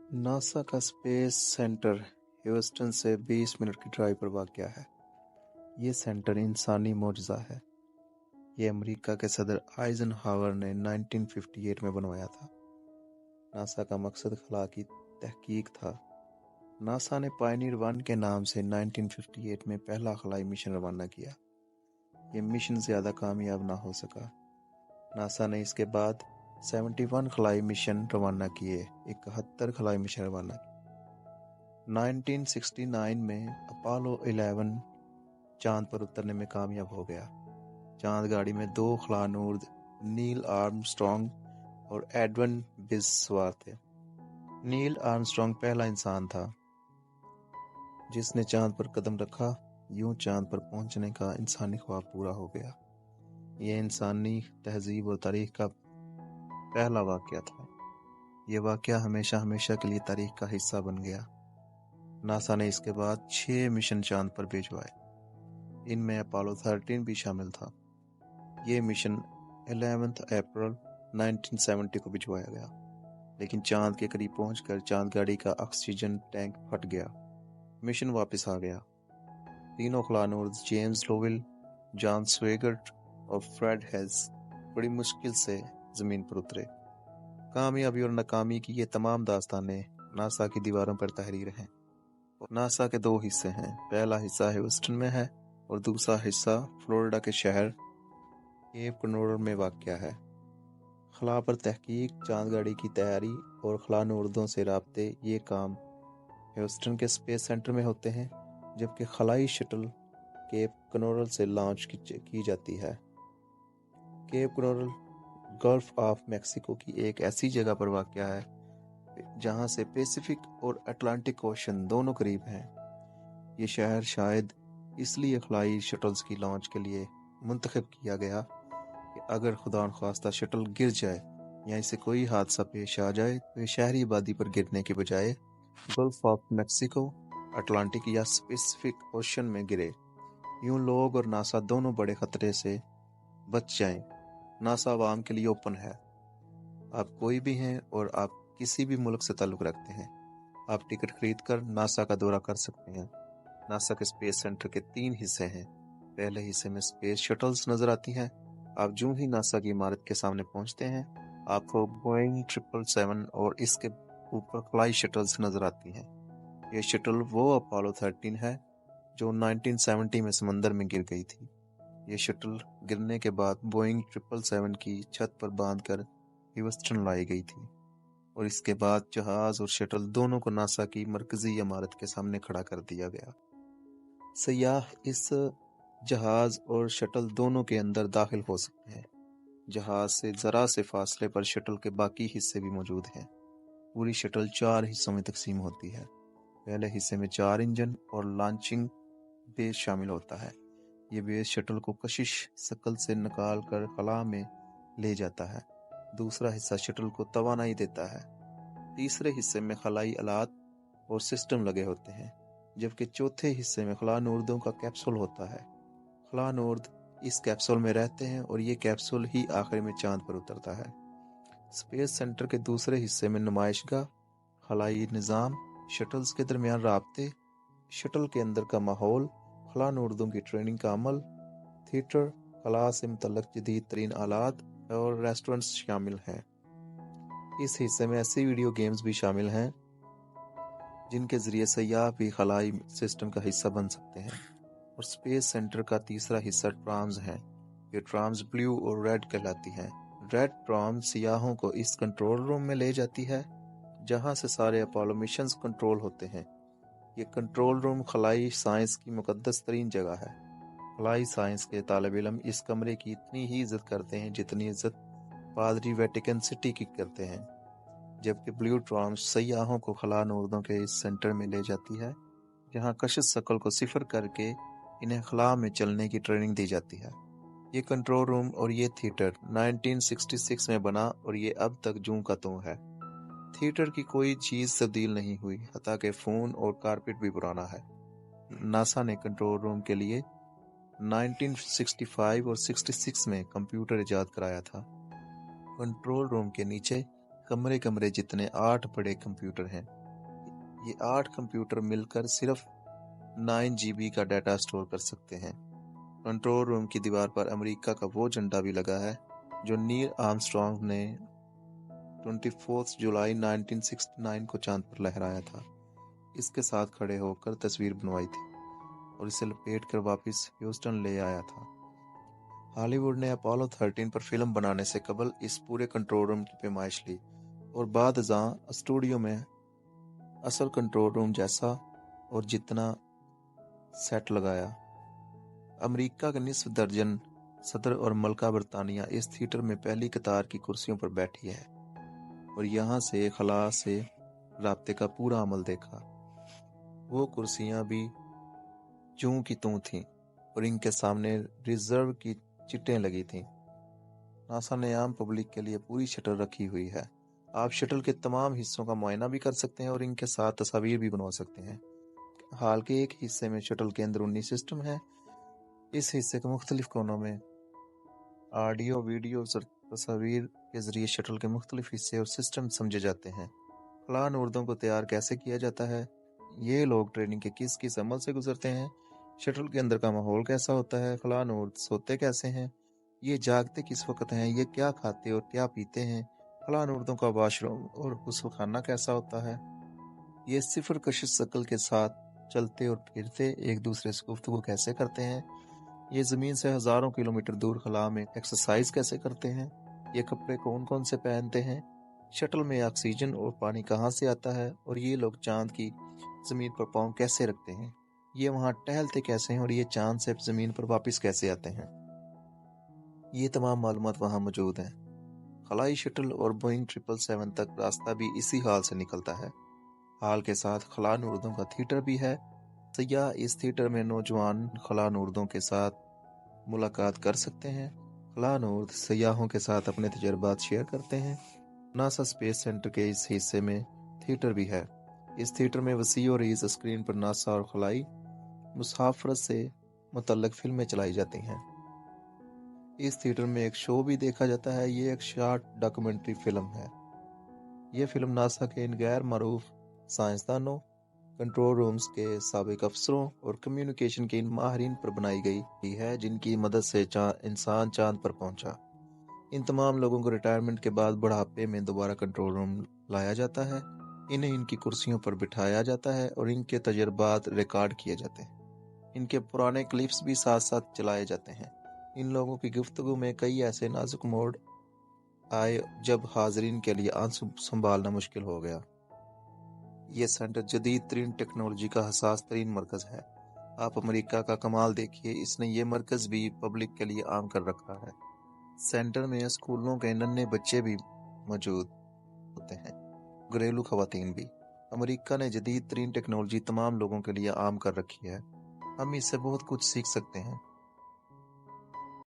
NASA का space centre Houston से 20 minute की ड्राइव पर वाक़या है। ये सेंटर इंसानी मोजज़ा है। ये अमेरिका के सदर आइजनहावर ने 1958 में बनवाया था। नासा का मकसद खला की तहकीक था। नासा ने पायनियर 1 के नाम से 1958 में पहला खलाई मिशन रवाना किया। ये मिशन ज़्यादा कामयाब ना हो सका। नासा ने इसके बाद 71 खलाई मिशन रवाना किए, 71 खलाई मिशन रवाना किए। 1969 में अपोलो 11 चांद पर उतरने में कामयाब हो गया। चांद गाड़ी में 2 खलानूर्द नील आर्मस्ट्रॉन्ग और एडविन बिस सवार थे। नील आर्मस्ट्रॉन्ग पहला इंसान था जिसने चांद पर कदम रखा। यूं चांद पर पहुंचने का इंसानी ख्वाब पूरा हो गया। यह इंसानी तहजीब और तारीख का पहला वाक़या था। यह वाक़या हमेशा हमेशा के लिए तारीख का हिस्सा बन गया। नासा ने इसके बाद 6 मिशन चांद पर भिजवाए। इनमें अपोलो 13 भी शामिल था। ये मिशन 11 अप्रैल 1970 को भिजवाया गया, लेकिन चांद के करीब पहुंचकर चांद गाड़ी का ऑक्सीजन टैंक फट गया। मिशन वापस आ गया। तीनों खलानूर्द जेम्स लोवेल, जॉन स्वेगर्ट और फ्रेड हेल्स बड़ी मुश्किल से जमीन पर उतरे। कामयाबी और नाकामी की ये तमाम दास्तानें नासा की दीवारों पर तहरीर हैं। नासा के 2 हिस्से हैं। पहला हिस्सा ह्यूस्टन में है और दूसरा हिस्सा फ्लोरिडा के शहर केप कनोरल में वाक़या है। खला पर तहकीक, चांद गाड़ी की तैयारी और खलानूर्दों से राब्ते ये काम ह्यूस्टन के स्पेस सेंटर में होते हैं, जबकि खलाई शटल केप कनोरल से लॉन्च की जाती है। केप कनोरल गल्फ ऑफ मैक्सिको की एक ऐसी जगह पर वाक़या है जहां से पैसिफिक और अटलांटिक ओशन दोनों करीब हैं। ये शहर शायद इसलिए खलाई शटल्स की लॉन्च के लिए मुंतखब किया गया कि अगर खुदा न ख्वास्ता शटल गिर जाए या इसे कोई हादसा पेश आ जाए तो ये शहरी आबादी पर गिरने के बजाय गल्फ ऑफ मैक्सिको, अटलांटिक या पैसिफिक ओशन में गिरे। यूं लोग और नासा दोनों बड़े खतरे से बच जाएं। नासा आवाम के लिए ओपन है। आप कोई भी हैं और आप किसी भी मुल्क से ताल्लुक़ रखते हैं, आप टिकट खरीद कर नासा का दौरा कर सकते हैं। नासा के स्पेस सेंटर के 3 हिस्से हैं। पहले हिस्से में स्पेस शटल्स नजर आती हैं। आप जो ही नासा की इमारत के सामने पहुंचते हैं, आपको बोइंग 777 और इसके ऊपर फ्लाई शटल्स नजर आती हैं। ये शटल वो अपोलो 13 है जो 1970 में समंदर में गिर गई थी। ये शटल गिरने के बाद बोइंग 777 की छत पर बांधकर ह्यूस्टन लाई गई थी और इसके बाद जहाज और शटल दोनों को नासा की मरकजी इमारत के सामने खड़ा कर दिया गया। सयाह इस जहाज और शटल दोनों के अंदर दाखिल हो सकते हैं। जहाज से जरा से फासले पर शटल के बाकी हिस्से भी मौजूद हैं। पूरी शटल 4 हिस्सों में तकसीम होती है। पहले हिस्से में 4 इंजन और लॉन्चिंग बेस शामिल होता है। ये बेस शटल को कशिश शकल से निकाल कर खला में ले जाता है। दूसरा हिस्सा शटल को तवानाई देता है। तीसरे हिस्से में खलाई आलात और सिस्टम लगे होते हैं, जबकि चौथे हिस्से में खलानूर्दों का कैप्सूल होता है। खलानूर्द इस कैप्सूल में रहते हैं और ये कैप्सूल ही आखिर में चांद पर उतरता है। स्पेस सेंटर के दूसरे हिस्से में नुमाइशगाह, खलाई निज़ाम, शटल्स के दरमियान राब्ते, शटल के अंदर का माहौल, खलानूर्दों की ट्रेनिंग का अमल, थिएटर, खला से मुतल्लक जदीद तरीन आलात और रेस्टोरेंट्स शामिल हैं। इस हिस्से में ऐसी वीडियो गेम्स भी शामिल हैं जिनके जरिए सयाह भी खलाई सिस्टम का हिस्सा बन सकते हैं। और स्पेस सेंटर का तीसरा हिस्सा ट्राम्स है। ये ट्राम्स ब्लू और रेड कहलाती हैं। रेड ट्राम सियाहों को इस कंट्रोल रूम में ले जाती है जहां से सारे अपोलो मिशंस कंट्रोल होते हैं। ये कंट्रोल रूम खलाई साइंस की मुकद्दस तरीन जगह है। खलाई साइंस के तालिब इल्म इस कमरे की इतनी ही इज्जत करते हैं जितनी इज्जत पादरी वेटिकन सिटी की करते हैं। जबकि ब्लू ट्राम सयाहों को खला नूरदों के इस सेंटर में ले जाती है जहां कशिश शकल को सिफर करके इन्हें खला में चलने की ट्रेनिंग दी जाती है। ये कंट्रोल रूम और ये थिएटर 1966 में बना और ये अब तक जूं का त्यों है। थिएटर की कोई चीज तब्दील नहीं हुई, हता के फोन और कारपेट भी पुराना है। नासा ने कंट्रोल रूम के लिए 1965 और 66 में कंप्यूटर इजाद कराया था। कंट्रोल रूम के नीचे कमरे कमरे जितने 8 बड़े कंप्यूटर हैं। یہ 8 کمپیوٹر مل کر صرف 9 GB کا ڈیٹا سٹور کر سکتے ہیں۔ کنٹرول روم کی دیوار پر امریکہ کا وہ جھنڈا بھی لگا ہے جو نیل آرمسٹرانگ نے 24 جولائی 1969 کو چاند پر لہرایا تھا۔ اس کے ساتھ کھڑے ہو کر تصویر بنوائی تھی اور اسے لپیٹ کر واپس ہیوسٹن لے آیا تھا۔ ہالی ووڈ نے اپولو 13 پر فلم بنانے سے قبل اس پورے کنٹرول روم کی پیمائش لی اور بعد ازاں اسٹوڈیو میں اصل کنٹرول روم جیسا اور جتنا سیٹ لگایا۔ امریکہ کا نصف درجن صدر اور ملکہ برطانیہ اس تھیٹر میں پہلی قطار کی کرسیوں پر بیٹھی ہے اور یہاں سے خلا سے رابطے کا پورا عمل دیکھا۔ وہ کرسیاں بھی جوں کی توں تھیں اور ان کے سامنے ریزرو کی چٹیں لگی تھیں۔ ناسا نے عام پبلک کے لیے پوری شٹل رکھی ہوئی ہے۔ آپ شٹل کے تمام حصوں کا معائنہ بھی کر سکتے ہیں اور ان کے ساتھ تصاویر بھی بنوا سکتے ہیں۔ حال کے ایک حصے میں شٹل کے اندرونی سسٹم ہے۔ اس حصے کے مختلف کونوں میں آڈیو، ویڈیو اور تصاویر کے ذریعے شٹل کے مختلف حصے اور سسٹم سمجھے جاتے ہیں۔ خلا نوردوں کو تیار کیسے کیا جاتا ہے، یہ لوگ ٹریننگ کے کس عمل سے گزرتے ہیں، شٹل کے اندر کا ماحول کیسا ہوتا ہے، خلا نورد سوتے کیسے ہیں، یہ جاگتے کس وقت ہیں، یہ کیا کھاتے اور کیا پیتے ہیں، خلا نوردوں کا واش روم اور غسل خانہ کیسا ہوتا ہے، یہ صفر کشش عقل کے ساتھ چلتے اور پھرتے ایک دوسرے سے گفتگو کیسے کرتے ہیں، یہ زمین سے ہزاروں کلومیٹر دور خلا میں ایکسرسائز کیسے کرتے ہیں، یہ کپڑے کون سے پہنتے ہیں، شٹل میں آکسیجن اور پانی کہاں سے آتا ہے، اور یہ لوگ چاند کی زمین پر پاؤں کیسے رکھتے ہیں، یہ وہاں ٹہلتے کیسے ہیں اور یہ چاند سے زمین پر واپس کیسے آتے ہیں، یہ تمام معلومات وہاں موجود ہیں۔ خلائی شٹل اور بوئنگ 777 تک راستہ بھی اسی حال سے نکلتا ہے۔ حال کے ساتھ خلا نوردوں کا تھیٹر بھی ہے۔ سیاح اس تھیٹر میں نوجوان خلا نوردوں کے ساتھ ملاقات کر سکتے ہیں۔ خلا نورد سیاحوں کے ساتھ اپنے تجربات شیئر کرتے ہیں۔ ناسا اسپیس سینٹر کے اس حصے میں تھیٹر بھی ہے۔ اس تھیٹر میں وسیع و عریض اسکرین پر ناسا اور خلائی مسافرت سے متعلق فلمیں چلائی جاتی ہیں۔ اس تھیٹر میں ایک شو بھی دیکھا جاتا ہے۔ یہ ایک شارٹ ڈاکومنٹری فلم ہے۔ یہ فلم ناسا کے ان غیر معروف سائنسدانوں، کنٹرول رومز کے سابق افسروں اور کمیونیکیشن کے ان ماہرین پر بنائی گئی ہے جن کی مدد سے انسان چاند پر پہنچا۔ ان تمام لوگوں کو ریٹائرمنٹ کے بعد بڑھاپے میں دوبارہ کنٹرول روم لایا جاتا ہے۔ انہیں ان کی کرسیوں پر بٹھایا جاتا ہے اور ان کے تجربات ریکارڈ کیے جاتے ہیں۔ ان کے پرانے کلپس بھی ساتھ ساتھ چلائے جاتے ہیں۔ ان لوگوں کی گفتگو میں کئی ایسے نازک موڑ آئے جب حاضرین کے لیے آنسو سنبھالنا مشکل ہو گیا۔ یہ سینٹر جدید ترین ٹیکنالوجی کا حساس ترین مرکز ہے۔ آپ امریکہ کا کمال دیکھیے، اس نے یہ مرکز بھی پبلک کے لیے عام کر رکھا ہے۔ سینٹر میں اسکولوں کے ننھے بچے بھی موجود ہوتے ہیں، گھریلو خواتین بھی۔ امریکہ نے جدید ترین ٹیکنالوجی تمام لوگوں کے لیے عام کر رکھی ہے۔ ہم اس سے بہت کچھ سیکھ سکتے ہیں۔